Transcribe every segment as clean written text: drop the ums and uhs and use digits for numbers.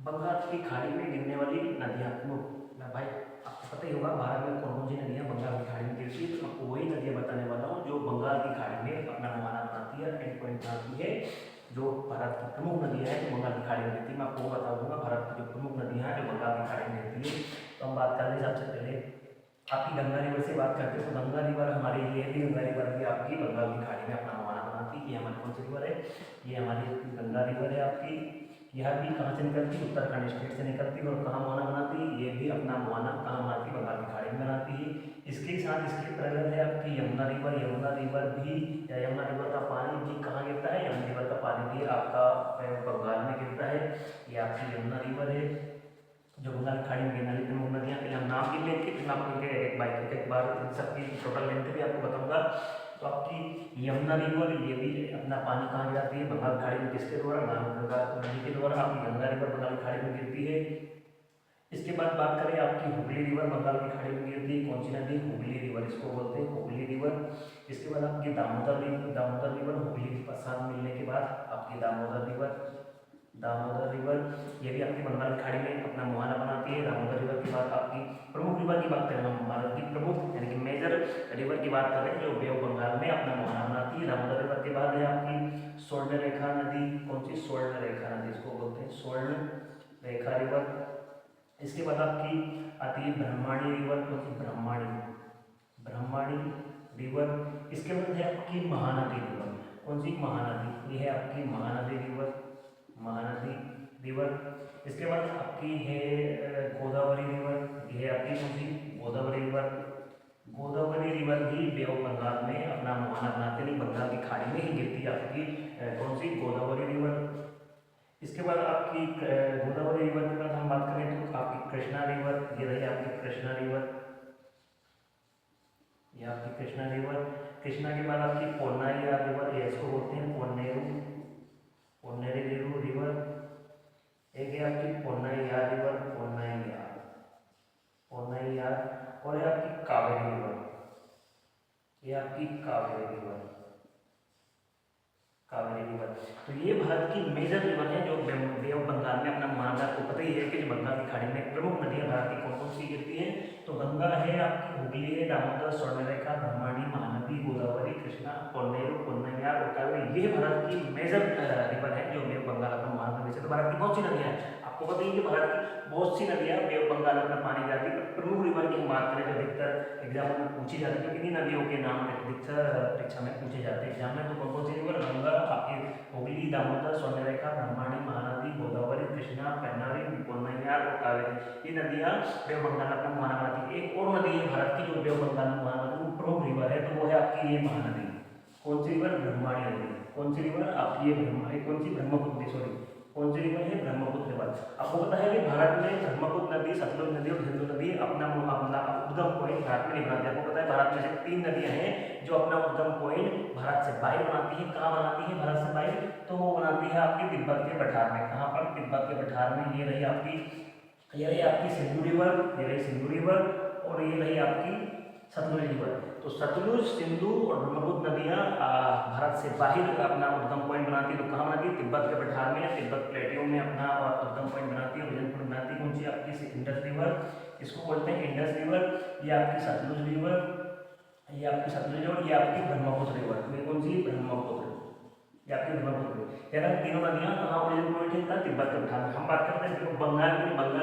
बंगाल की खाड़ी में गिरने वाली नदियाँ मैं भाई आपको पता ही होगा भारत में कौन कौन सी नदियाँ बंगाल की खाड़ी में गिरती है। तो आपको वही नदियाँ बताने वाला हूँ जो बंगाल की खाड़ी में अपना मुहाना बनाती है, एंड पॉइंट बनाती है। जो भारत की प्रमुख नदियाँ हैं जो बंगाल की खाड़ी में गिरती है, मैं आपको बता दूंगा भारत की जो प्रमुख नदियाँ हैं जो बंगाल की खाड़ी में गिरती है। तो हम बात कर लें सबसे पहले आपकी गंगा रिवर से बात करते हैं। तो गंगा रिवर हमारी ये भी गंगा रिवर भी आपकी बंगाल की खाड़ी में अपना मुहाना बनाती है। ये हमारी कौन सी रिवर है? ये हमारी गंगा रिवर है आपकी। यह भी कहाँ से निकलती है? उत्तराखंड स्टेट से निकलती है। और कहाँ मुहाना बनाती है? ये भी अपना मुहाना कहाँ बनाती है? बंगाल की खाड़ी में बनाती है। इसके साथ इसके पैरेलल है आपकी यमुना रिवर। यमुना रिवर भी या यमुना रिवर का पानी भी कहाँ गिरता है? यमुना रिवर का पानी भी आपका बंगाल में गिरता है। ये आपकी यमुना रिवर है जो बंगाल की खाड़ी में गिरने वाली प्रमुख नदियाँ। पहले हम नाम गिन लेंगे, फिर मैं आपको एक बाइक एक बार सबकी टोटल लेंथ भी आपको बताऊंगा। तो आपकी यमुना रिवर ये भी अपना पानी कहाँ गिराती है? बंगाल खाड़ी में। किसके द्वारा? गंगा नदी के द्वारा। आपकी गंगा रिवर बंगाल खाड़ी में गिरती है। इसके बाद बात करें आपकी हुगली रिवर बंगाल की खाड़ी में गिरती है। कौन सी नदी? हुगली रिवर, इसको बोलते हैं हुगली रिवर। इसके बाद आपकी दामोदर रिवर। दामोदर रिवर हुगली के साथ मिलने के बाद आपकी दामोदर रिवर। दामोदर रिवर ये भी आपकी बंगाल की खाड़ी में अपना मुहाना बनाती है। दामोदर रिवर के बाद आपकी प्रमुख रिवर की बात करें, हम भारत की प्रमुख यानी कि मेजर रिवर की बात करें जो बे ऑफ बंगाल में अपना मुहाना बनाती है। दामोदर रिवर के बाद है आपकी स्वर्ण रेखा नदी। कौन सी? स्वर्ण रेखा नदी, इसको बोलते हैं स्वर्ण रेखा रिवर। इसके बाद आपकी आती है ब्रह्माणी रिवर। कौन सी? ब्रह्माणी, ब्रह्माणी रिवर। इसके बाद है आपकी महानदी रिवर। कौन सी? महानदी, ये है आपकी महानदी रिवर, महानदी रिवर। इसके बाद आपकी है गोदावरी रिवर। ये है आपकी कौन सी? गोदावरी रिवर। गोदावरी रिवर भी बे ऑफ बंगाल में अपना मुहाना बनाते हैं, बंगाल की खाड़ी में ही गिरती है आपकी कौन सी? गोदावरी रिवर। इसके बाद आपकी गोदावरी रिवर के बाद हम बात करें तो आपकी कृष्णा रिवर। ये रही आपकी कृष्णा रिवर, ये आपकी कृष्णा रिवर। कृष्णा के बाद आपकी पोन्नाइयार रिवर, ये इसको बोलते हैं पोन्नेरू, पोन्नेरू रिवर। एक है आपकी पोन्नाइयार रिवर, पोन्नाइयार, पोन्नाइयार। और है आपकी कावेरी रिवर, ये आपकी कावेरी रिवर, कावेरी रिवर। तो ये भारत की मेजर रिवर है जो बे ऑफ बंगाल में अपना मुहाना। आपको पता ही है कि जो बंगाल की खाड़ी में प्रमुख नदियां भारत की कौन कौन सी गिरती हैं। तो गंगा है आपकी, हुगली है, दामोदर, स्वर्णरेखा, ब्रह्मणी, महानदी, गोदावरी, कृष्णा, पोन्नेरू, पोन्नैयार और कावेरी। ये भारत की मेजर रिवर है जो बे ऑफ बंगाल अपना मुहाना। वैसे तो भारत की बहुत सी नदियां हैं, आपको पता ही है कि भारत की बहुत सी नदियां बे ऑफ बंगाल अपना पानी जाती है। प्रमुख रिवर की हम बात करें जो अधिकतर एग्जाम में पूछी जाती है, तो इन्हीं नदियों के नाम अधिकतर परीक्षा में पूछे जाते हैं एग्जाम में। तो कौन कौन सी रिवर? गंगा आपकी, हुगली, दामोदर, स्वर्णरेखा, ब्रह्मणी, महानदी, गोदावरी, कृष्णा, पेन्नारी, पोन्नैयार और कावेरी। ये नदियां बे ऑफ बंगाल अपना मुहाना बनाती है। एक और नदी है भारत की जो बे ऑफ बंगाल में मुहाना बनाती है, प्रमुख रिवर है, तो वो है आपकी ये महानदी। कौन सी रिवर? ब्रह्मणी नदी। कौन सी रिवर? आपकी ये कौन सी? ब्रह्मपुत्र, सॉरी, कौन सी रिवर है? ब्रह्मपुत्र रिवर। आपको पता है कि भारत में ब्रह्मपुत्र नदी, सतलुज नदी और सिंधु नदी अपना उद्गम पॉइंट भारत में नहीं बनाती। आपको पता है भारत में से 3 नदियां हैं जो अपना उद्गम पॉइंट भारत से बाहर बनाती है। कहाँ बनाती है भारत से बाहर? तो वो बनाती है आपकी तिब्बत के पठार में। कहाँ पर? तिब्बत के पठार में। ये रही आपकी, ये रही आपकी सिंधु रिवर, ये रही सिंधु रिवर, और ये रही आपकी सतलुज रिवर। तो सतलुज, सिंधु और ब्रह्मपुत्र नदियां भारत से बाहर अपना उद्गम पॉइंट बनाती है। तो कहाँ बनाती है? तिब्बत के पठार में या तिब्बत प्लेटियो में अपना उद्गम पॉइंट बनाती है, विजन पॉइंट बनाती है। कौन सी? आपकी इंडस रिवर, इसको बोलते हैं इंडस रिवर। ये आपकी सतलुज रिवर, ये आपकी सतलुज और ये आपकी ब्रह्मपुत्र रिवर। ये कौन सी? ब्रह्मपुत्र, ये आपकी ब्रह्मपुत्र। यानी तीनों नदियां कहाँ ओरिजिन पॉइंट है? तिब्बत के पठार में। हम बात करते हैं बंगाल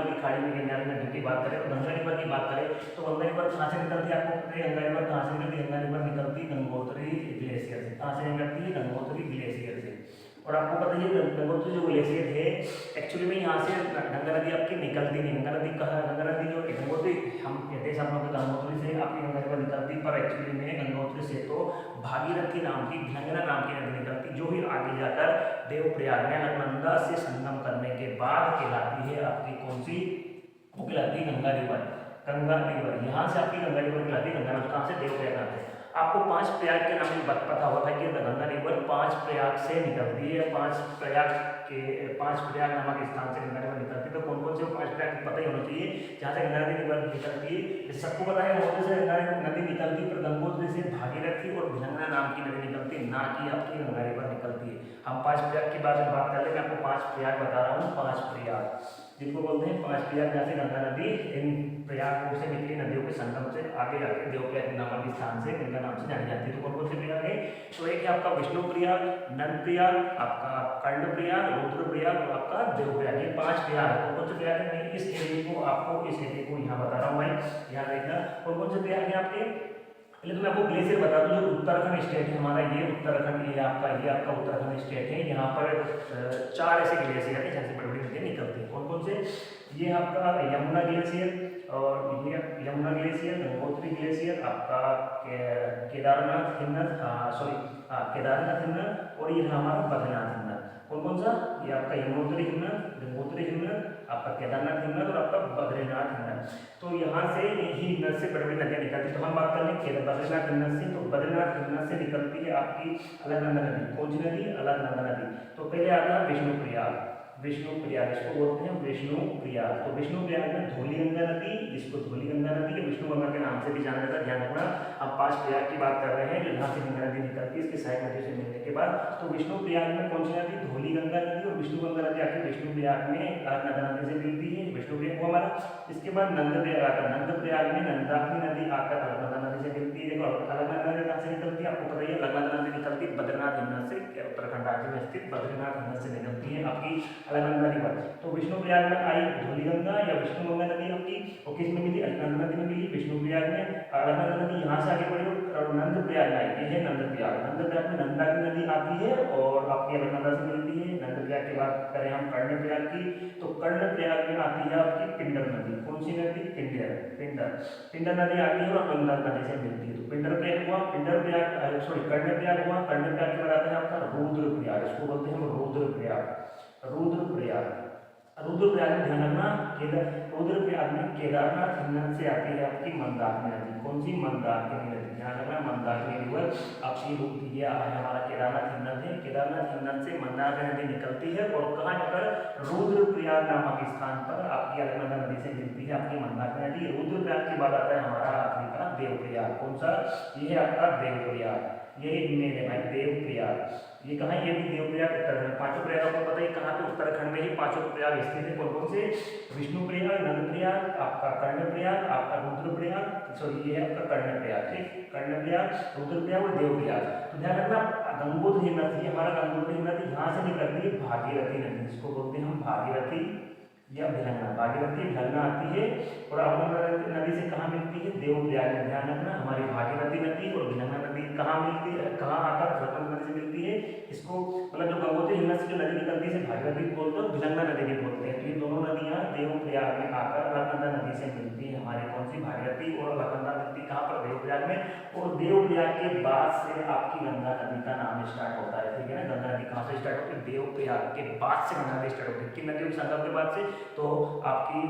की खाड़ी में गिरने वाली नदियों की बात करें, तो गंगा रिवर की बात करें तो गंगा रिवर कहाँ से निकलती है? आपको पता है गंगा रिवर कहाँ से निकलती है? गंगा रिवर निकलती है गंगोत्री ग्लेशियर से। कहाँ से निकलती है? गंगोत्री ग्लेशियर से। और आपको पता है गंगोत्री जो ग्लेशियर है एक्चुअली में यहाँ से गंगा नदी आपकी निकलती नहीं। गंगा नदी कहाँ? गंगा नदी जो गंगोत्री, हम कहते हैं सब लोग गंगोत्री से आपकी गंगा रिवर निकलती, पर एक्चुअली में गंगोत्री से तो भागीरथी नाम की, भिलंगना नाम की नदी निकलती, जो ही आगे जाकर देवप्रयाग में अलकनंदा से संगम करने के बाद कहलाती है आपकी कौन सी? वो कहलाती है गंगा रिवर। गंगा रिवर यहाँ से आपकी गंगा रिवर कहलाती है। गंगा नदी कहाँ से? देवप्रयाग नाम से। आपको 5 प्रयाग के नाम में पता होगा कि गंगा रिवर 5 प्रयाग से निकलती है। 5 प्रयाग नामक स्थान से गंगा रिवर निकलती है। तो कौन कौन से 5 प्रयाग पता ही होना चाहिए जहाँ से गंगा रिवर निकलती है। सबको पता है मोदी से गंगा नदी निकलती है, पर गंगोत्री से भागीरथी और भिलंगना नाम की नदी निकलती है, ना कि आपकी गंगा रिवर निकलती है। हम 5 प्रयाग की बात कर ले, मैं आपको 5 प्रयाग बता रहा हूँ। 5 प्रयाग जिनको बोलते हैं पांच प्रयाग, जहाँ से गंगा नदी इन प्रयागपुर से निकली नदियों के संगम से आगे जाके देवप्रयाग नामक स्थान से गंगा नाम से जानी जाती है। तो कौन कौन से प्रयाग है? तो एक है आपका विष्णु प्रयाग, नंद प्रयाग, आपका कर्ण प्रयाग, रुद्र प्रयाग और आपका देवप्रयाग। ये पांच प्रयाग है। कौन कौन से प्रयाग है? इस एरिया को आपको इस एरिया को यहाँ बता रहा हूँ भाई, यहाँ देखना कौन कौन से प्रयाग है आपके। पहले तो मैं आपको ग्लेशियर बता दूं, जो उत्तराखंड स्टेट है हमारा, ये उत्तराखंड, ये आपका उत्तराखंड स्टेट है। यहाँ पर चार ऐसे ग्लेशियर है जहाँ से बड़ी बड़ी नदियाँ निकलती हैं। कौन कौन से? ये आपका यमुना ग्लेशियर, और ये यमुना ग्लेशियर, गंगोत्री ग्लेशियर, आपका केदारनाथ हिमनद, केदारनाथ हिमनद, और ये हमारा बद्रीनाथ हिमनद। कौन कौन सा? ये आपका यमुनोत्री हिमनद, गंगोत्री हिमनद, आपका केदारनाथ हिमनद और आपका बद्रीनाथ हिमनद। तो यहाँ से यही हिमनद से बड़ी बड़ी नदियाँ निकलती है। तो हम बात कर लें बद्रीनाथ हिमनद से, तो बद्रीनाथ हिमनद से निकलती है आपकी अलकनंदा नदी। कौन सी नदी? अलकनंदा नदी। तो पहले आता है विष्णु प्रयाग, विष्णु प्रयाग इसको बोलते हैं विष्णु प्रयाग। तो विष्णु प्रयाग में धौली गंगा नदी, जिसको धौली गंगा नदी या विष्णु गंगा के नाम से भी जाना जाता है, ध्यान रखना। हम पांच प्रयाग की बात कर रहे हैं जो जहाँ से गंगा नदी निकलती है, इसके सहायक नदियों से मिलने के बाद। तो विष्णु प्रयाग में कौन सी नदी? धौली गंगा नदी और विष्णु गंगा नदी आकर विष्णु प्रयाग में अलकनंदा नदी से मिलती है, विष्णु प्रयाग हुआ हमारा। इसके बाद नंद प्रयाग आता है, नंद प्रयाग में नंदाकिनी नदी आकर अलकनंदा नदी से मिलती है। देखो अलकनंदा नदी कहाँ से निकलती है आपको पता ही है, अलकनंदा नदी निकलती है बद्रीनाथ हिमनद से, उत्तराखंड राज्य में स्थित बद्रीनाथ हिमनद से निकलती है आपकी अलकनंदा रिवर। तो विष्णु प्रयाग में आई धौली गंगा या विष्णु गंगा नदी आपकी, और किस में मिली? अलकनंदा नदी में मिली विष्णु प्रयाग में। अलकनंदा नदी यहाँ से आगे बढ़ी और नंद प्रयाग में आई, ये है नंद प्रयाग। नंद प्रयाग में नंदाकिनी नदी आती है और आपकी अलकनंदा से मिलती है। नंद प्रयाग की बात करें हम कर्ण प्रयाग की, तो कर्ण प्रयाग में आती है आपकी पिंडर नदी। कौन सी नदी? पिंडर, पिंडर नदी आती है और गंगा नदी से मिलती है। तो पिंडर प्रयाग हुआ, कर्ण प्रयाग हुआ। कर्ण प्रयाग के बाद आता है आपका रुद्र प्रयाग, इसको बोलते हैं रुद्र प्रयाग, रुद्र प्रयाग। रुद्र प्रयाग में ध्यान रखना, रुद्र प्रयाग में केदारनाथ हिमनद से आती है आपकी मंदाकिनी नदी। कौन सी? मंदाकिनी नदी, ध्यान रखना मंदाकिनी रिवर आपकी रूप ये हमारा केदारनाथ हिमनद है। केदारनाथ हिमनद से मंदाकिनी नदी निकलती है और कहाँ जाकर? रुद्र प्रयाग नामक स्थान पर आपकी अलकनंदा नदी से मिलती है आपकी मंदाकिनी नदी। रुद्र प्रयाग के बाद आता है हमारा आखिरी का देवप्रयाग। कौन सा? ये है आपका देवप्रयाग, ये मेन है भाई देवप्रयाग। ये कहाँ? ये भी देवप्रयाग उत्तराखंड में। पांचों प्रयाग आपको पता है कहाँ पे? उत्तराखंड में ही पांचों प्रयाग स्थित है। कौन कौन से? विष्णु प्रयाग, नंद प्रयाग, आपका कर्ण प्रयाग, आपका रुद्र प्रयाग, सॉरी ये है आपका कर्ण प्रयाग, ठीक, कर्ण प्रयाग, रुद्र प्रयाग और देव प्रयाग। तो ध्यान रखना गंगोत्री नदी, हमारा गंगोत्री नदी यहाँ से निकलती है भागीरथी नदी, जिसको बोलते हैं हम भागीरथी या भिलंगा। भागीरथी भिलंगा आती है और अलकनंदा नदी से कहाँ मिलती है? देवप्रयाग में। ध्यान रखना हमारी भागीरथी नदी और भिलंगा नदी कहाँ मिलती है? कहाँ आकर अलकनंदा नदी से मिलती है। इसको मतलब जो गंगोत्री हिमनद से जो नदी निकलती है भागीरथी बोलते हैं, भिलंगा नदी भी बोलते हैं। तो ये दोनों नदियाँ देवप्रयाग में आकर अलकनंदा नदी से मिलती है हमारी। कौन सी? भागीरथी और अलकनंदा मिलती कहाँ पर? देवप्रयाग में। और देवप्रयाग के बाद से आपकी गंगा नदी का नाम स्टार्ट होता है, ठीक है ना। गंगा नदी कहाँ से स्टार्ट होती है? देवप्रयाग के बाद से गंगा नदी स्टार्ट होती है। किन नदियों के संगम के बाद से? तो आपकी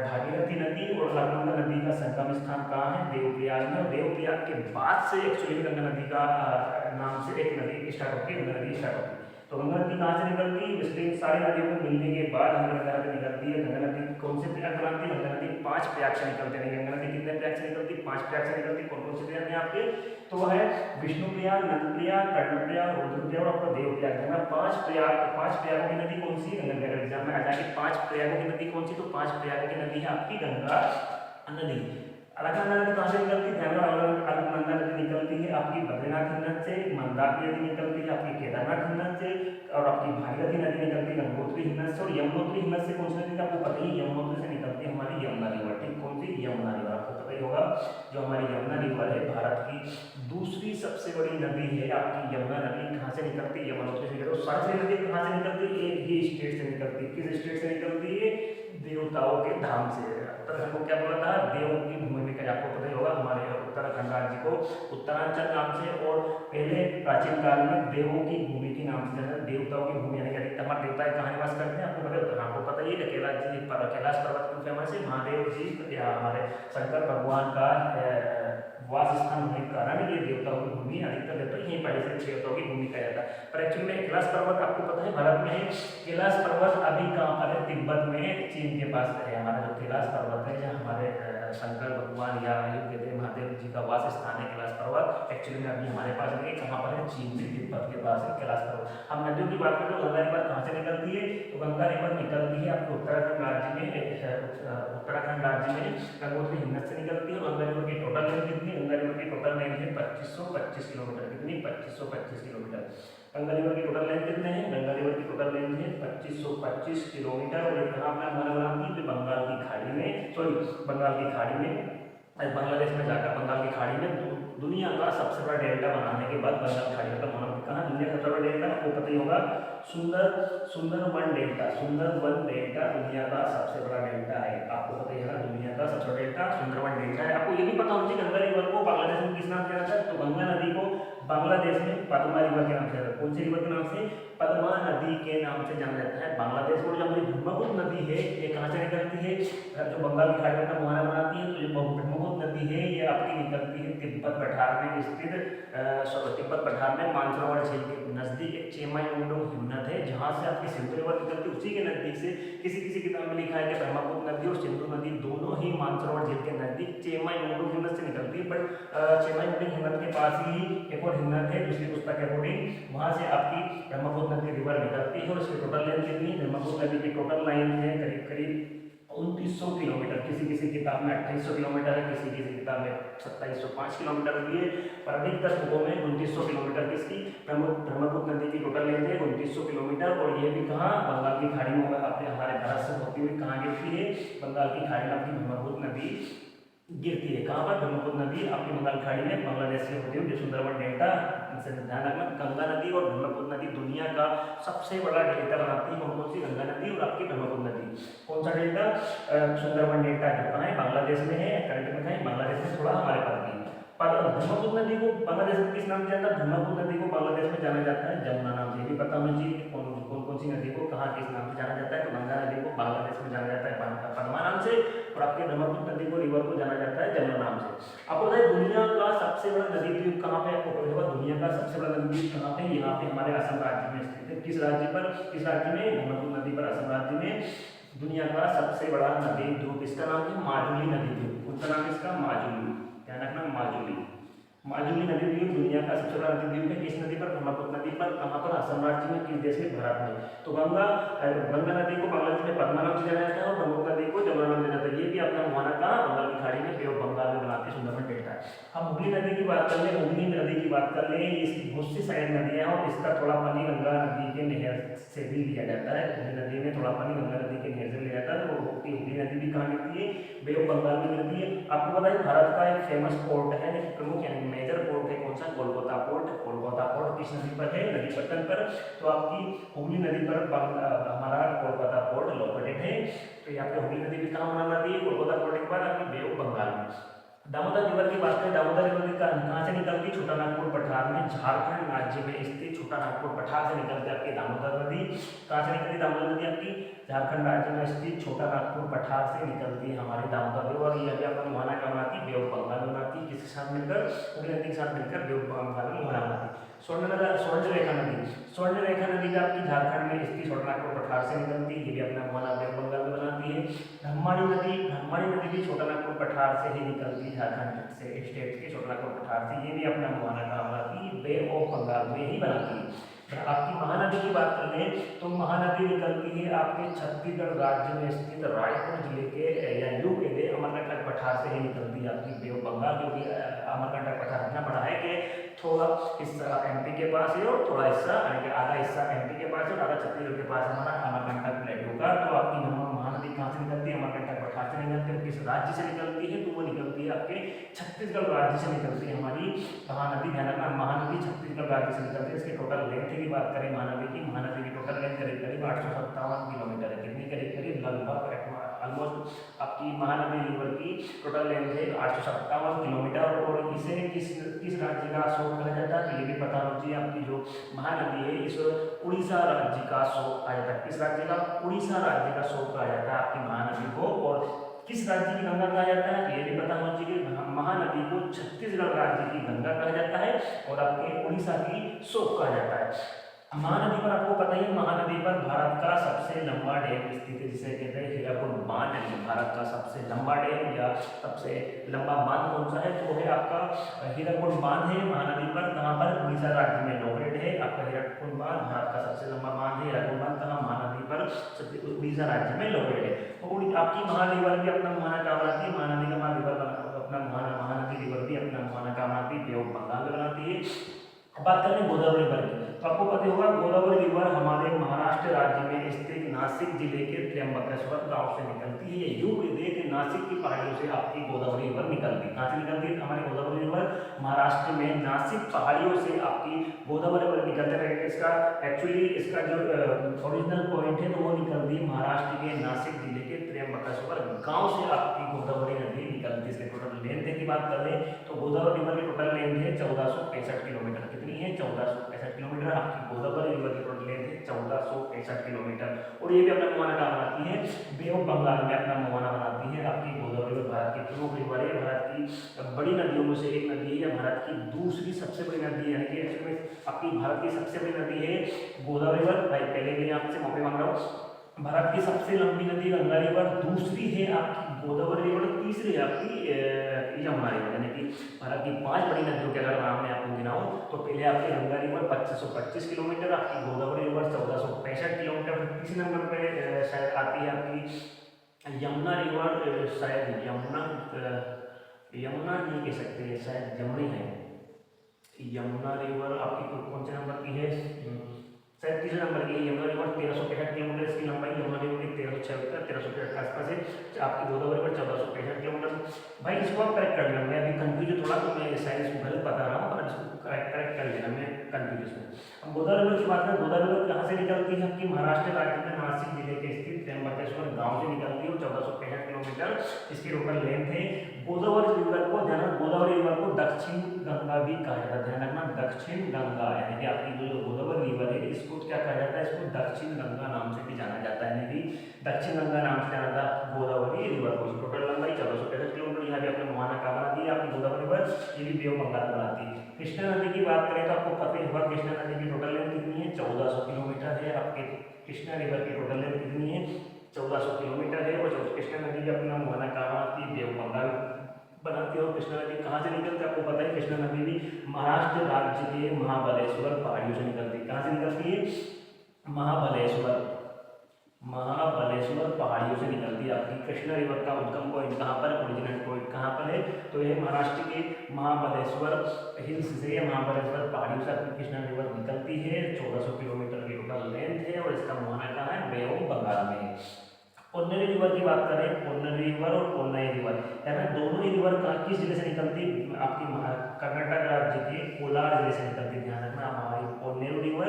भागीरथी नदी और अलकनंदा नदी का संगम स्थान कहाँ है? देवप्रयाग में। और देवप्रयाग के बाद से एक्चुअली गंगा नदी का नाम से एक नदी स्टार्ट होती है, गंगा नदी स्टार्ट होती है। तो गंगा नदी कहाँ से निकलती है? इसलिए सारी नदियों को मिलने के बाद हमारी गंगा नदी निकलती है। गंगा नदी कौन से प्रयाग बनाती है? गंगा नदी पांच प्रयाग से निकलते हैं। गंगा नदी कितने प्रयाग से निकलती है? पांच प्रयाग से निकलती है। कौन कौन से प्रयाग हैं आपके? तो वह है विष्णु प्रयाग, नंद प्रयाग, कर्ण प्रयाग, रुद्र प्रयाग और आपका देव प्रयाग। पांच प्रयागों की नदी कौन सी है? गंगा। एग्जाम में आ जाएगी पांच प्रयागों की नदी कौन सी? तो पांच प्रयागों की नदी है आपकी गंगा नदी। अलकनंदा नदी कहाँ से निकलती है? अलकनंदा नदी निकलती है आपकी बद्रीनाथ हिमनद से, मंदाकिनी नदी निकलती है आपकी केदारनाथ हिमनद से, और आपकी भागीरथी नदी निकलती है गंगोत्री हिमनद से, और यमुनोत्री हिमनद से कौन सी नदी? आपको पता ही, यमुनोत्री से निकलती है हमारी यमुना रिवर, ठीक। कौन सी? यमुना रिवर, आपको पता ही होगा। जो हमारी यमुना रिवर है भारत की दूसरी सबसे बड़ी नदी है आपकी यमुना नदी। कहाँ से निकलती है? यमुनोत्री से निकलती है। सारी नदी कहाँ से निकलती है? एक ही स्टेट से निकलती है। किस स्टेट से निकलती है? देवताओं के धाम से। उत्तराखंड को क्या बोला था? देव की भूमि का, आपको पता ही होगा। हमारे उत्तराखंड राज्य को उत्तरांचल नाम से और पहले प्राचीन काल में देवों की भूमि के नाम से, देवताओं की भूमि, यानी कि अधिकतर हमारे देवता कहाँ निवास करते हैं आपको पता है? उत्तराखंड को पता ही है। कैलाश पर्वत क्यों फेमस है? महादेव जी या हमारे शंकर भगवान का वास स्थान होने के कारण ये देवताओं की भूमि, अधिकतर देवता यहीं पहले से देवताओं की भूमि कहा जाता है। पर एक्चुअली में कैलाश पर्वत आपको पता है भारत में है। कैलाश पर्वत अभी कहाँ पर है? तिब्बत में, चीन के पास है हमारा जो कैलाश पर्वत है, जहाँ हमारे शंकर भगवान या यूँ कहते हैं महादेव जी का वास स्थान है कैलाश पर्वत। एक्चुअली में अभी हमारे पास नहीं है, कहाँ पर है, चीन में तिब्बत के पास है कैलाश पर्वत। हम नदियों की बात करें तो गंगा रिवर कहाँ से निकलती है, तो गंगा रिवर निकलती है आपके उत्तराखंड राज्य में, उत्तराखंड राज्य में गंगोत्री हिमनद से निकलती है। गंगा रिवर की टोटल लेंथ कितनी है, गंगा रिवर की टोटल लेंथ है 2525 किलोमीटर। कितनी, 2525 किलोमीटर। गंगा रिवर की टोटल लेंथ कितने हैं, गंगा रिवर की टोटल लेंथ है 2525 किलोमीटर। और ये कहाँ अपना हमारा बनाती है, बंगाल की खाड़ी में, सॉरी बंगाल की खाड़ी में, बांग्लादेश में जाकर बंगाल की खाड़ी में दुनिया का सबसे बड़ा डेल्टा बनाने के बाद बंगाल की खाड़ी का होना कहाँ, दुनिया का सबसे बड़ा डेल्टा आपको पता ही होगा, सुंदरवन डेल्टा। सुंदरवन डेल्टा दुनिया का सबसे बड़ा डेल्टा है, आपको पता ही है, दुनिया का सबसे बड़ा डेल्टा सुंदरवन डेल्टा है। आपको ये भी पता होना चाहिए गंगा रिवर को बांग्लादेश में किस नाम से जाता है, तो गंगा नदी को बांग्लादेश में पद्मा रिवर के नाम से जाता है। कौन सी रिवर के नाम से, पद्मा नदी के नाम से जाना जाता है बांग्लादेश को। जो हमारी ब्रह्मपुत्र नदी है ये कहाँ से निकलती है, जो बंगाल की खाड़ी का मुहाना बनाती है, तो जो ब्रह्मपुत्र नदी है ये आपकी निकलती है तिब्बत पठार में स्थित, तिब्बत पठार में मानसरोवर झील के नजदीक एक चेमायुंडोंग हिमनद है, जहाँ से आपकी सिंधु रिवर निकलती है। उसी के नजदीक से किसी किसी किताब में लिखा है कि ब्रह्मपुत्र नदी और सिंधु नदी दोनों ही मानसरोवर झील के नजदीक चेमायुंडोंग हिमनद से निकलती है। बट चेमायुंडोंग हिमनद के पास ही एक और हिमनद है दूसरी पुस्तक के अकॉर्डिंग, वहाँ से आपकी ब्रह्मपुत्र नदी रिवर निकलती है। और इसकी टोटल लेंथ कितनी, ब्रह्मपुत्र नदी की टोटल लाइन है करीब करीब 2900 किलोमीटर। किसी किसी किताब में 2800 किलोमीटर है, किसी किसी किताब में 2705 किलोमीटर भी है, पर अधिकतर बुकों में 2900 किलोमीटर किसकी, ब्रह्मपुत्र नदी की टोटल लेंथ है 2900 किलोमीटर। और ये भी कहाँ, बंगाल की खाड़ी में अपने हमारे भारत से होती हुई कहाँ गिरती है, बंगाल की खाड़ी में आपकी ब्रह्मपुत्र नदी गिरती है। कहाँ पर, ब्रह्मपुत्र नदी आपकी बंगाल खाड़ी में बांग्लादेश से होती हुई सुंदरवन डेल्टा से ध्यान रखना। गंगा नदी और ब्रह्मपुत्र नदी दुनिया का सबसे बड़ा डेल्टा बनाती है। कौन कौन सी, गंगा नदी और आपकी ब्रह्मपुत्र नदी। कौन सा डेल्टा, सुंदरवन डेल्टा जो कहाँ है, बांग्लादेश में है, करंट में है बांग्लादेश में, थोड़ा हमारे पास भी। पर ब्रह्मपुत्र नदी को बांग्लादेश में किस नाम से जाना, ब्रह्मपुत्र नदी को बांग्लादेश में जाना जाता है जमुना नाम से। ये भी पता होना चाहिए कि कौन कौन सी नदी को कहाँ किस नाम से जाना जाता है। तो गंगा नदी को बांग्लादेश में जाना जाता है पद्मा नाम से, और आपके ब्रह्मपुत्र नदी को रिवर को जाना जाता है जमुना नाम से। आपको पता है दुनिया का सबसे बड़ा नदी द्वीप कहाँ पे, आपको पता होगा दुनिया का सबसे बड़ा नदी द्वीप कहाँ पे, यहाँ पे हमारे असम राज्य में स्थित है। किस राज्य पर, किस राज्य में, ब्रह्मपुत्र नदी पर असम राज्य में दुनिया का सबसे बड़ा नदी द्वीप। इसका नाम है माजुली नदी द्वीप। उसका नाम इसका माजुली, ध्यान रखना माजुली। माजुली नदी द्वीप दुनिया का सबसे बड़ा नदी द्वीप है। किस नदी पर, ब्रह्मपुत्र नदी पर। कहाँ पर, असम राज्य में। किस देश में, भारत में। तो गंगा नदी को बांग्लादेश में पद्मा नाम से जाना जाता है और ब्रह्मपुत्र नदी को जमुना नाम से जाना जाता है। ये भी अपना मुहाना का बंगाल की खाड़ी में, बे ऑफ बंगाल में बनाती है सुंदरवन डेल्टा। हम हुगली नदी की बात कर ले, हुगली नदी की बात कर ले, इसकी बहुत सी साइड नदियाँ और इसका थोड़ा पानी गंगा नदी के नहर से भी लिया जाता है। हुगली नदी में थोड़ा पानी गंगा नदी के नहर से लिया जाता है। और हुगली नदी भी कहाँ गिरती है, बे ऑफ बंगाल में गिरती है। आपको पता है भारत का एक फेमस पोर्ट है, प्रमुख यानी मेजर पोर्ट है, कौन सा, कोलकाता पोर्ट। कोलकाता पोर्ट किस नदी पर है, नदीपट्टन पर। तो आपकी हुगली नदी पर हमारा कोलकाता पोर्ट लोकेटेड है। तो ये आपकी हुगली नदी भी कहाँ बना नदी है, कोलकाता पोर्ट के बाद आपकी बे ऑफ बंगाल में। दामोदर रिवर की बात करें, दामोदर रिवर कहाँ से निकलती है, छोटा नागपुर पठार में, झारखंड राज्य में स्थित छोटा नागपुर पठार से निकलती है आपकी दामोदर नदी। कहाँ से निकलती है दामोदर नदी, आपकी झारखंड राज्य में स्थित छोटा नागपुर पठार से निकलती है हमारी दामोदर रिवर। और यह भी आपका मुहाना क्या बनाती है, बे ऑफ बंगाल बनाती है। किसके साथ मिलकर, हुगली नदी के साथ मिलकर बे ऑफ बंगाल में मुहाना बनाती है। स्वर्ण रेखा नदी, स्वर्ण रेखा नदी भी आपकी झारखंड में स्थित छोटा नागपुर पठार से निकलती है। ये भी अपना मुहाना बे ऑफ बंगाल में बनाती है। ब्रह्मणी नदी भी छोटा नागपुर पठार से ही निकलती है, झारखंड से स्टेट के छोटा नागपुर पठार से। ये भी अपना मुहाना कहाँ बनाती है, बे ऑफ बंगाल में ही बनाती है। आपकी महानदी की बात कर लें तो महानदी निकलती है आपके छत्तीसगढ़ राज्य में स्थित रायपुर जिले के या यूँ के लिए अमरकंटक पठार से ही निकलती है आपकी बे ऑफ बंगाल। क्योंकि अमरकंटक पठार इतना बड़ा है कि थोड़ा हिस्सा एमपी के पास है और थोड़ा हिस्सा यानी कि आधा हिस्सा एमपी के पास है और आधा छत्तीसगढ़ के पास हमारा अमरकंटक प्लेटू का। तो आपकी महानदी कहाँ से निकलती है, अमरकंटक पठार से निकलती है। किस राज्य से निकलती है, तो वो निकलती है आपके छत्तीसगढ़ राज्य से निकलती है हमारी महानदी। ध्यान रखना महानदी छत्तीसगढ़ राज्य से निकलती है। इसके टोटल लेंथ की बात करें महानदी की टोटल लेंथ करीब करीब 857 किलोमीटर है। कितनी, करीब करीब लगभग ऑलमोस्ट आपकी महानदी रिवर की टोटल लेंथ है 857 किलोमीटर। और इसे किस राज्य का स्रोत कहा जाता है, तो ये भी पता होना चाहिए। आपकी जो महानदी है इस उड़ीसा राज्य का स्रोत कहा जाता है। किस राज्य का, उड़ीसा राज्य का स्रोत कहा जाता है आपकी महानदी को। और किस राज्य की गंगा कहा जाता है, ये भी पता होना चाहिए। महानदी को छत्तीसगढ़ राज्य की गंगा कहा जाता है और आपके उड़ीसा की शोक कहा जाता है। महानदी पर आपको पता ही है, महानदी पर भारत का सबसे लंबा डैम स्थित है, जिसे कहते हैं हीराकुद बांध। यानी भारत का सबसे लंबा डैम या सबसे लंबा बांध कौन सा है, तो वो है आपका हीराकुद बांध है महानदी पर। कहाँ पर, उड़ीसा राज्य में लोकेटेड है आपका हीराकुद बांध। भारत का सबसे लंबा बांध है हीराकुद बांध, कहाँ, महानदी पर, उड़ीसा राज्य में लोकेटेड है। तो आपकी महारिवर भी अपना मुहाना कहाँ बनाती है, महानदी का महारिवर अपना मुहाना, महानदी रिवर भी अपना मुहाना कहाँ बनाती है, बे ऑफ बंगाल में बनाती है। अब बात करें गोदावरी रिवर की, तो आपको पता होगा गोदावरी रिवर हमारे महाराष्ट्र राज्य में स्थित नासिक जिले के त्र्यंबकेश्वर गांव से निकलती है। यूं देखिए कि नासिक की पहाड़ियों से आपकी गोदावरी रिवर निकलती है। कहाँ से निकलती है हमारी गोदावरी रिवर, महाराष्ट्र में नासिक पहाड़ियों से आपकी गोदावरी रिवर निकलते रहेगा। इसका एक्चुअली इसका जो ओरिजिनल पॉइंट है, तो वो निकलती है महाराष्ट्र के नासिक जिले के त्र्यंबकेश्वर गांव से आपकी गोदावरी नदी निकलती है। इसके टोटल लेंथ की बात करें तो गोदावरी रिवर की टोटल लेंथ है 1465 किलोमीटर। कितनी है, 1465 किलोमीटर। आपकी गोदावरी रिवर की टोटल लेंथ है 1465 किलोमीटर। और ये भी अपना मुहाना कहाँ बनाती है, बे ऑफ बंगाल में अपना मुहाना बनाती है। आपकी गोदावरी रिवर भारत की प्रमुख रिवर है, भारत की बड़ी नदियों में से एक नदी है, भारत की दूसरी सबसे बड़ी नदी है। यानी कि एक्चुअली आपकी भारत की सबसे बड़ी नदी है गोदावरी रिवर। भाई पहले भी आपसे माफी मांग रहा हूँ। भारत की सबसे लंबी नदी गंगा रिवर, दूसरी है आपकी गोदावरी रिवर, तीसरी है आपकी यमुना रिवर। यानी कि भारत की 5 बड़ी नदियों के अगर नाम मैं आपको गिनाऊं तो पहले आपकी गंगा रिवर 2525 किलोमीटर, आपकी गोदावरी रिवर 1465 किलोमीटर, तीसरे नंबर पे शायद आती है आपकी यमुना रिवर। शायद यमुना नहीं कह सकते, शायद यमुनी है। यमुना रिवर आपकी कौन से नंबर की है, शायद तीसरे नंबर की यमुना रिवर 1365 किलोमीटर इसकी लंबाई, यमुना रिवर की 1366 के आसपास है। आपकी गोदावरी रिवर 1465 किलोमीटर। भाई इसको आप करेक्ट कर लेना, मैं अभी कंफ्यूज थोड़ा, तो मैं शायद इसको गलत बता रहा हूँ, पर इसको करेक्ट कर लेना, मैं कंफ्यूज में। अब गोदावरी रिवर की बात करें, गोदावरी रिवर कहाँ से निकलती है, आपकी महाराष्ट्र राज्य में नासिक जिले के स्थित त्र्यंबकेश्वर गाँव से निकलती है, 1465 किलोमीटर इसकी टोटल लेंथ है। गोदावरी रिवर को गोदावरी रिवर को दक्षिण गंगा भी कहा जाता है, ध्यान रखना, दक्षिण गंगा। यानी कि आपकी जो गोदावरी रिवर है इसको क्या कहा जाता है, इसको दक्षिण गंगा नाम से भी जाना जाता है। यानी कि दक्षिण गंगा नाम से जाना जाता है गोदावरी रिवर को। टोटल लंबाई 1465 किलोमीटर। यहाँ भी आपने मुहाना कहाँ बना दी है, आपकी गोदावरी रिवर, ये भी बे ऑफ बंगाल बनाती है। कृष्णा नदी की बात करें तो आपको पता ही होगा कृष्णा नदी की टोटल लेंथ कितनी है, 1400 किलोमीटर है। आपके कृष्णा रिवर की टोटल लेंथ कितनी है, 1400 किलोमीटर है। और कृष्णा नदी का अपना मुहाना कहाँ बनाती है, बे ऑफ बंगाल बनाती है। और कृष्णा नदी कहाँ से निकलती है, आपको पता है कृष्णा नदी भी महाराष्ट्र राज्य के महाबलेश्वर पहाड़ियों से निकलती है। कहाँ से निकलती है, महाबलेश्वर पहाड़ियों से निकलती है। आपकी कृष्णा रिवर का उद्गम पॉइंट कहाँ पर, ओरिजिनल पॉइंट कहाँ पर है, तो ये महाराष्ट्र के महाबलेश्वर हिल्स से या महाबलेश्वर पहाड़ियों से आपकी कृष्णा रिवर निकलती है। 1400 किलोमीटर की टोटल लेंथ है और इसका मुहाना कहाँ है, बे ऑफ बंगाल में है। पोन्नेरी रिवर की बात करें, पोन्नेरी रिवर और पोन्नई रिवर, यानी दोनों ही रिवर किस जिले से निकलती है, आपकी कर्नाटक राज्य के कोलार जिले से निकलती है। ध्यान रखना, हमारी पोन्नेरू रिवर,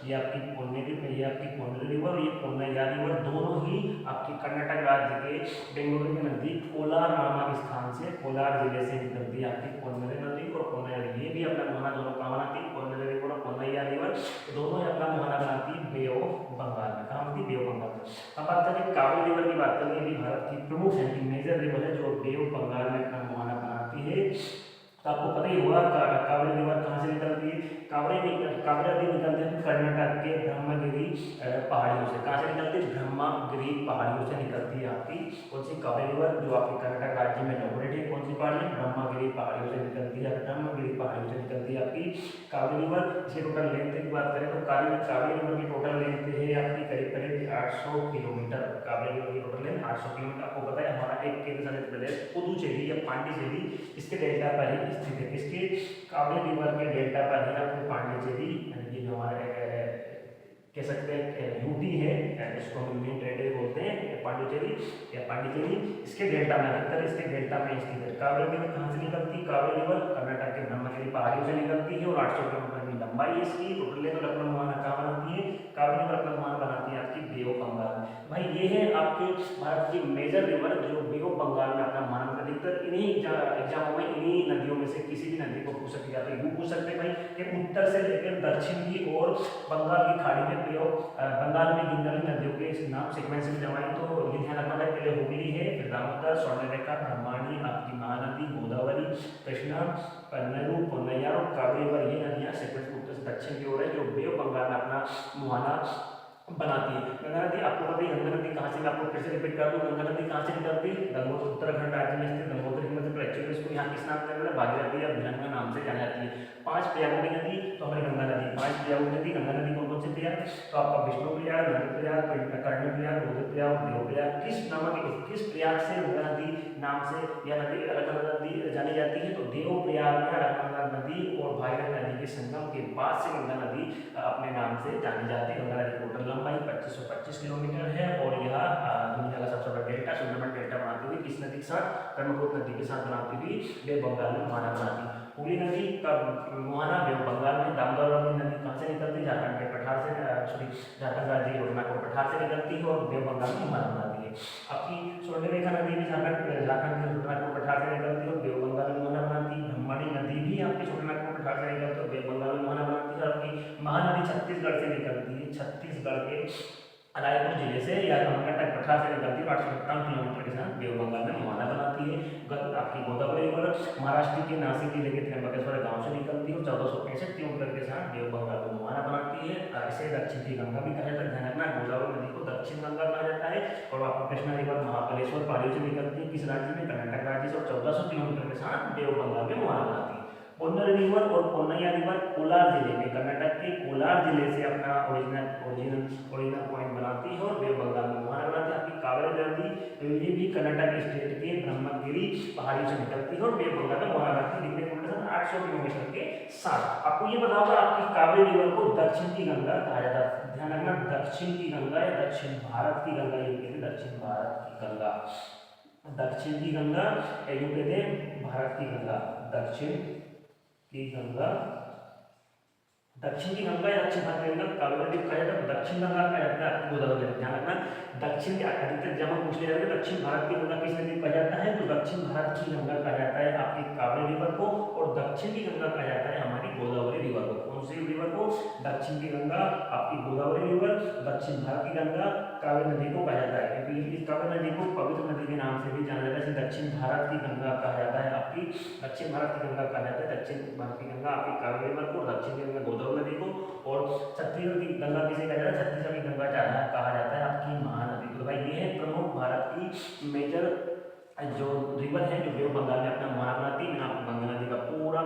ये आपकी पोन्नेरी रिवर, ये पोन्नैया रिवर, दोनों ही आपकी कर्नाटक राज्य के बेंगलुरु के नजदीक कोलार नामक स्थान से, कोलार जिले से निकलती है आपकी पोन्नेरी नदी और पोन्नैया। ये भी अपना मुहाना दोनों कहाँ बनाती है, पोन्नेरी रिवर और पोन्नैया रिवर, दोनों ही अपना मुहाना बनाती है बे ऑफ बंगाल में। कहाँ बनती है, बे ऑफ बंगाल में। अब बात करें कावेरी रिवर की बात करें, ये भी भारत की प्रमुख है कि मेजर रिवर है जो बे ऑफ बंगाल में अपना मुहाना बनाती है। तो आपको पता ही होगा कावेरी रिवर कहाँ से निकलती है, कावेरी नदी निकलती है कर्नाटक के ब्रह्मगिरी पहाड़ियों से। कहाँ से निकलती है, ब्रह्मगिरी पहाड़ियों से निकलती है आपकी कौन सी कावेरी रिवर, जो आपकी कर्नाटक राज्य में लोकेटेड है। कौन सी पहाड़ी, ब्रह्मगिरी पहाड़ियों से निकलती है, ब्रह्मगिरी पहाड़ियों से निकलती है आपकी कावेरी रिवर। इसकी टोटल लेंथ की बात करें तो कावेरी रिवर की टोटल लेंथ है आपकी करीब करीब 800 किलोमीटर। कावेरी रिवर की टोटल लेंथ 800 किलोमीटर। आपको पता है हमारा एक केंद्र शासित प्रदेश पुदुचेरी या पांडिचेरी इसके डेल्टा पर ही स्थित है। इसके कावेरी रिवर के डेल्टा पर ही आपको पांडिचेरी, यानी कि जो हमारे कह सकते हैं यूटी है, इसको हम यूनियन टेरिटरी बोलते हैं, पांडिचेरी इसके डेल्टा में, अधिकतर इसके डेल्टा में स्थित है। कावेरी रिवर कहाँ से निकलती है, कावेरी रिवर कर्नाटक के ब्रह्मगिरी पहाड़ियों से निकलती है और 800 किलोमीटर की लंबाई है इसकी। टोटल लेंथ और अपना मुहाना कहाँ बनाती है, कावेरी रिवर अपना मुहाना बनाती है आपकी बे ऑफ बंगाल में। भाई ये है आपके भारत की मेजर रिवर जो बे ऑफ बंगाल में अपना मुहाना, अधिकतर इन्हीं एग्जामों में इन्हीं नदियों में से किसी भी नदी को पूछ सकते जाते हैं। पूछ सकते हैं भाई कि उत्तर से लेकर दक्षिण की ओर बंगाल की खाड़ी में बंगाल में गिनने वाली नदियों के नाम सीक्वेंस में जमाएं तो ये ध्यान रखना है, पहले हुगली है, फिर दामोदर, स्वर्णरेखा, ब्रह्मणी, आपकी महानदी, गोदावरी, कृष्णा, कन्नूर, पोन्नैया और कावेरी, ये नदियां सीक्वेंस में उत्तर से दक्षिण की ओर है, जो बे ऑफ बंगाल में अपना मुहाना बनाती है। गंगा नदी आपको पता ही, गंगा नदी कहाँ से, मैं आपको फिर से रिपीट कर दूं, गंगा नदी कहाँ से निकलती है, गंगोत्री उत्तराखंड राज्य में स्थित गंगोत्री हिमवती, एक्चुअली इसको यहाँ किस नाम से भागीरथी या भिलंगा नाम से जानी जाती है। 5 प्रयागों की नदी तो हमारी गंगा नदी, 5 प्रयागों की नदी, गंगा नदी कौन कौन सी प्रयाग, तो आपका विष्णु प्रयाग, नंद प्रयाग, कर्ण प्रयाग, रुद्र प्रयाग, देव प्रयाग। किस नामक, किस प्रयाग से गंगा नदी नाम से यह नदी अलग-अलग नदी जानी जाती है, तो देव प्रयाग में अलग-अलग नदी और भागीरथी नदी के संगम के बाद से गंगा नदी अपने नाम से जानी जाती है। गंगा नदी की टोटल लंबाई 2525 किलोमीटर है और यह दुनिया का सबसे बड़ा डेल्टा, सुंदरबन डेल्टा बनाती हुई किस नदी के साथ, ब्रह्मपुत्र नदी के साथ बनाती हुई बे बंगाल में मुहाना बनाती है। हुगली नदी का मुहाना बे बंगाल में, दामोदर नदी कहाँ से निकलती है, झारखंड के पठार से, झारखंड राज्य के रुद्रनाथपुर पठार से निकलती है और बे बंगाल में मुहाना बनाती है। आपकी स्वर्णरेखा नदी भी झारखंड के रुद्रनाथपुर पठार से निकलती है और बे बंगाल में मुहाना बनाती है। ब्रह्मणी नदी भी आपकी स्वर्णरेखा पठार से निकलती है और बे बंगाल में मुहाना बनाती है। आपकी महानदी छत्तीसगढ़ से निकलती है, छत्तीसगढ़ के रायपुर जिले से या कर्नाटक पठार से निकलती है, 857 किलोमीटर के साथ बे बंगाल में मुहाना बनाती है। आपकी गोदावरी रिवर महाराष्ट्र के नासिक जिले के त्र्यंबकेश्वर गांव से निकलती है और 1465 किलोमीटर के साथ बे बंगाल में मुहाना बनाती है। इसे दक्षिण की गंगा भी कहा जाता है, ध्यान रखना, गोदावरी नदी को दक्षिण गंगा कहा जाता है। और आपको कृष्णा रिवर महाबलेश्वर पहाड़ियों से निकलती है, किस राज्य में, कर्नाटक राज्य से, और 1400 किलोमीटर के साथ बे बंगाल में मुहाना बनाती है। पोन्नर रिवर और पोन्नैया रिवर कोलार जिले में, कर्नाटक के कोलार जिले से अपना ओरिजिनल पॉइंट बनाती है और बे बंगाल में मुहाना बनाती है। आपकी कावेरी नदी ये भी कर्नाटक स्टेट के ब्रह्मगिरी पहाड़ियों से निकलती है और बे बंगाल में मुहाना बनाती है, कितने किलोमीटर, 800 किलोमीटर के साथ। आपको ये बताओ आपकी कावेरी रिवर को दक्षिण की गंगा कहा जाता है, ध्यान रखना, दक्षिण की गंगा या दक्षिण भारत की गंगा, ये कहते हैं दक्षिण भारत की गंगा, दक्षिण की गंगा यूं कहते हैं भारत की गंगा, दक्षिण की गंगा, दक्षिण की गंगा या दक्षिण भारत की गंगा कावेरी नदी कहा जाता है, दक्षिण गंगा कहा जाता है। आपको गोदावरी, ध्यान रखना, दक्षिण के अधिकतर जब पूछ लिया जाता है दक्षिण भारत की गंगा किस नदी कहा जाता है, तो दक्षिण भारत की गंगा कहा जाता है आपकी कावेरी रिवर को, और दक्षिण की गंगा कहा जाता है हमारी गोदावरी रिवर को। कौन सी रिवर को, दक्षिण की गंगा आपकी गोदावरी रिवर, दक्षिण भारत की गंगा कावेरी नदी को कहा जाता है, क्योंकि इस कावेरी नदी को पवित्र नदी के नाम से भी जाना जाता है। दक्षिण भारत की गंगा कहा जाता है, आपकी दक्षिण भारत की गंगा कहा जाता है, दक्षिण भारत की गंगा आपकी कावेरी रिवर को, दक्षिण की गंगा गोदावरी नदी को, और छत्तीसगढ़ की गंगा किसे कहा जाता है, छत्तीसगढ़ की गंगा कहा जाता है आपकी महानदी। तो भाई ये है प्रमुख भारत की मेजर जो रिवर है जो बे ऑफ बंगाल में अपना मुहाना बनाती है। मैंने आपको गंगा नदी का पूरा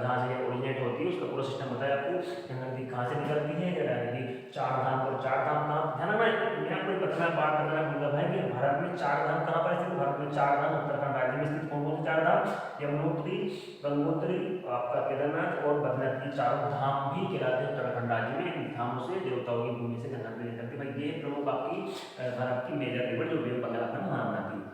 जहाँ से ओरिजिनेट होती है उसका पूरा सिस्टम बताया आपको। गंगा नदी कहाँ से निकलती है, नदी चार धाम, और चार धाम कहाँ, ध्यान रखना, मैं आपको बताना बात बताना भूल रहा है कि भारत में चार धाम कहाँ पर स्थित, भारत में चार धाम उत्तराखंड राज्य में स्थित कौन कौन से चार धाम, यमुनोत्री, गंगोत्री, आपका केदारनाथ और बद्रीनाथ, की चारों धाम भी कहलाते हैं उत्तराखंड राज्य में। इन धामों से देवताओं की भूमि से गंगा नदी निकलती है। भाई ये प्रमुख आपकी भारत की मेजर रिवर जो बे ऑफ बंगाल अपना मुहाना बनाती है।